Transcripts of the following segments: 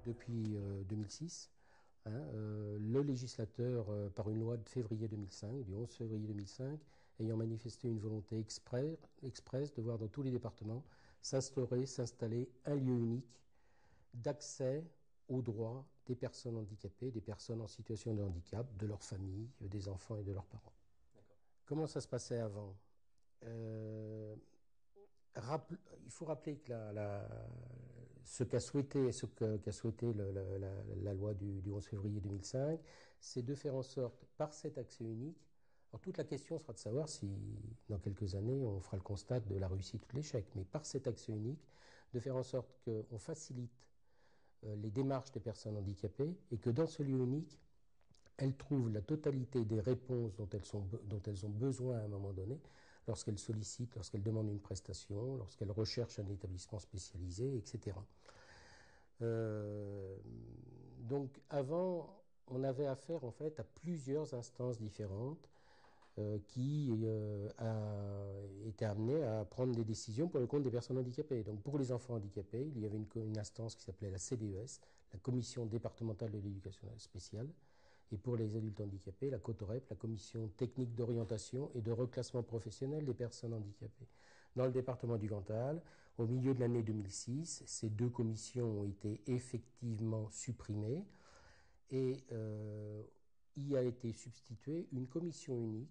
depuis 2006. Le législateur, par une loi de février 2005, du 11 février 2005, ayant manifesté une volonté expresse de voir dans tous les départements s'installer un lieu unique d'accès aux droits des personnes handicapées, des personnes en situation de handicap, de leur famille, des enfants et de leurs parents. Comment ça se passait avant? Il faut rappeler que ce qu'a souhaité la loi du 11 février 2005, c'est de faire en sorte, par cet accès unique, alors toute la question sera de savoir si, dans quelques années, on fera le constat de la réussite ou de l'échec, mais par cet accès unique, de faire en sorte qu'on facilite les démarches des personnes handicapées et que dans ce lieu unique, elles trouvent la totalité des réponses dont elles ont besoin à un moment donné, lorsqu'elles sollicitent, lorsqu'elles demandent une prestation, lorsqu'elles recherchent un établissement spécialisé, etc. Donc avant, on avait affaire en fait à plusieurs instances différentes qui étaient amenées à prendre des décisions pour le compte des personnes handicapées. Donc pour les enfants handicapés, il y avait une instance qui s'appelait la CDES, la Commission départementale de l'éducation spéciale. Et pour les adultes handicapés, la COTOREP, la Commission technique d'orientation et de reclassement professionnel des personnes handicapées. Dans le département du Cantal, au milieu de l'année 2006, ces deux commissions ont été effectivement supprimées et y a été substituée une commission unique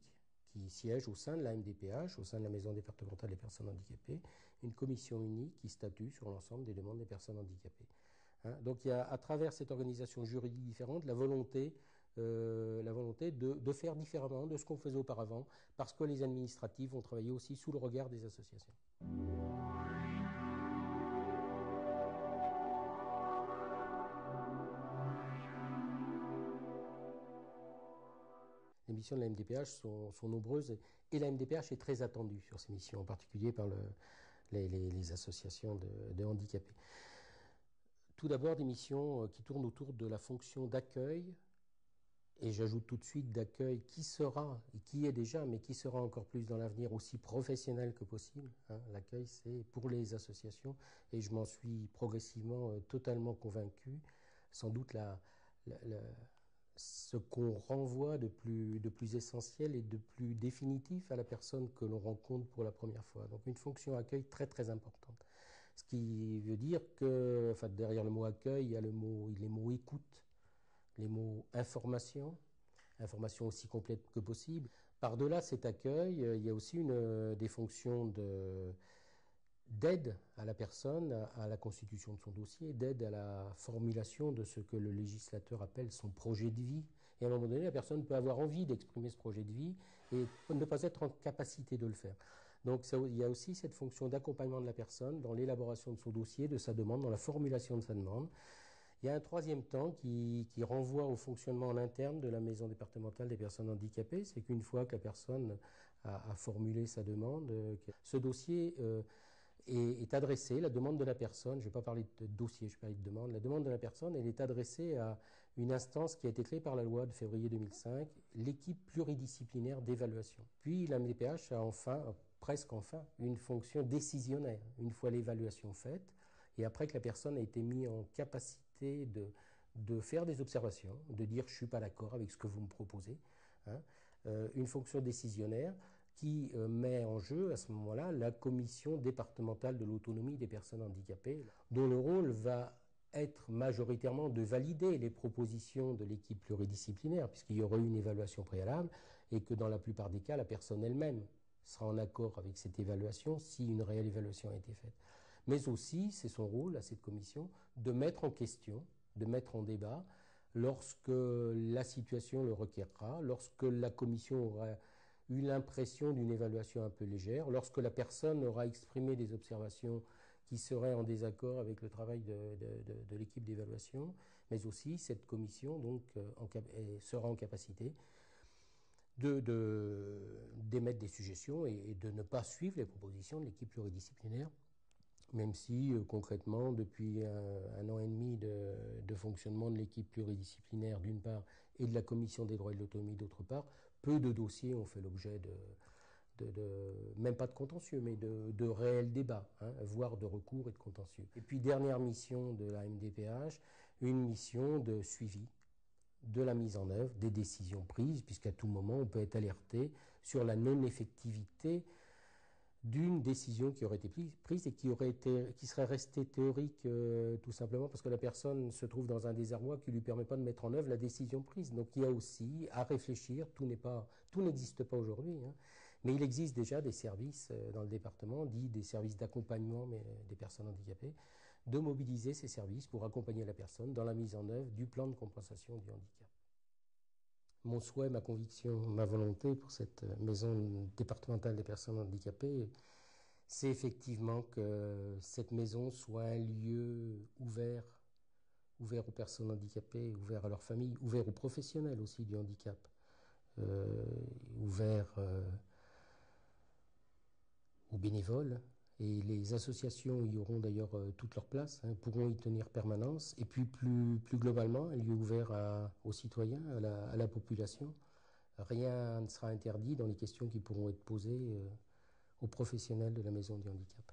qui siège au sein de la MDPH, au sein de la Maison départementale des personnes handicapées, une commission unique qui statue sur l'ensemble des demandes des personnes handicapées. Donc il y a à travers cette organisation juridique différente la volonté de faire différemment de ce qu'on faisait auparavant, parce que les administratifs vont travailler aussi sous le regard des associations. Les missions de la MDPH sont nombreuses et la MDPH est très attendue sur ces missions, en particulier par les associations de handicapés. Tout d'abord, des missions qui tournent autour de la fonction d'accueil, et j'ajoute tout de suite d'accueil qui sera, et qui est déjà, mais qui sera encore plus dans l'avenir, aussi professionnel que possible. L'accueil, c'est pour les associations, et je m'en suis progressivement totalement convaincu. Sans doute ce qu'on renvoie de plus essentiel et de plus définitif à la personne que l'on rencontre pour la première fois. Donc une fonction accueil très très importante. Ce qui veut dire que, enfin, derrière le mot accueil, il y a les mots écoute, les mots information aussi complète que possible. Par-delà cet accueil, il y a aussi des fonctions d'aide à la personne, à la constitution de son dossier, d'aide à la formulation de ce que le législateur appelle son projet de vie. Et à un moment donné, la personne peut avoir envie d'exprimer ce projet de vie et ne pas être en capacité de le faire. Donc il y a aussi cette fonction d'accompagnement de la personne dans l'élaboration de son dossier, de sa demande, dans la formulation de sa demande. Il y a un troisième temps qui renvoie au fonctionnement en interne de la maison départementale des personnes handicapées, c'est qu'une fois que la personne a formulé sa demande, ce dossier est adressé, la demande de la personne, je ne vais pas parler de dossier, je vais parler de demande, la demande de la personne, elle est adressée à une instance qui a été créée par la loi de février 2005, l'équipe pluridisciplinaire d'évaluation. Puis la MDPH a presque enfin, une fonction décisionnaire, une fois l'évaluation faite, et après que la personne a été mise en capacité de faire des observations, de dire je ne suis pas d'accord avec ce que vous me proposez, une fonction décisionnaire qui met en jeu à ce moment-là la commission départementale de l'autonomie des personnes handicapées, dont le rôle va être majoritairement de valider les propositions de l'équipe pluridisciplinaire, puisqu'il y aura une évaluation préalable, et que dans la plupart des cas, la personne elle-même sera en accord avec cette évaluation si une réelle évaluation a été faite. Mais aussi, c'est son rôle à cette commission de mettre en question, de mettre en débat, lorsque la situation le requérera, lorsque la commission aura eu l'impression d'une évaluation un peu légère, lorsque la personne aura exprimé des observations qui seraient en désaccord avec le travail de l'équipe d'évaluation, mais aussi cette commission donc, sera en capacité d'émettre des suggestions et de ne pas suivre les propositions de l'équipe pluridisciplinaire, même si concrètement, depuis un an et demi de fonctionnement de l'équipe pluridisciplinaire d'une part et de la commission des droits et de l'autonomie d'autre part, peu de dossiers ont fait l'objet même pas de contentieux, mais de réels débats, voire de recours et de contentieux. Et puis dernière mission de la MDPH, une mission de suivi de la mise en œuvre des décisions prises, puisqu'à tout moment, on peut être alerté sur la non-effectivité d'une décision qui aurait été prise et qui serait restée théorique tout simplement parce que la personne se trouve dans un désarroi qui ne lui permet pas de mettre en œuvre la décision prise. Donc il y a aussi à réfléchir, tout n'existe pas aujourd'hui, hein, mais il existe déjà des services dans le département, dits des services d'accompagnement des personnes handicapées, de mobiliser ces services pour accompagner la personne dans la mise en œuvre du plan de compensation du handicap. Mon souhait, ma conviction, ma volonté pour cette maison départementale des personnes handicapées, c'est effectivement que cette maison soit un lieu ouvert aux personnes handicapées, ouvert à leurs familles, ouvert aux professionnels aussi du handicap, ouvert aux bénévoles. Et les associations y auront d'ailleurs toute leur place, hein, pourront y tenir permanence. Et puis plus globalement, un lieu ouvert aux citoyens, à la population. Rien ne sera interdit dans les questions qui pourront être posées aux professionnels de la maison du handicap.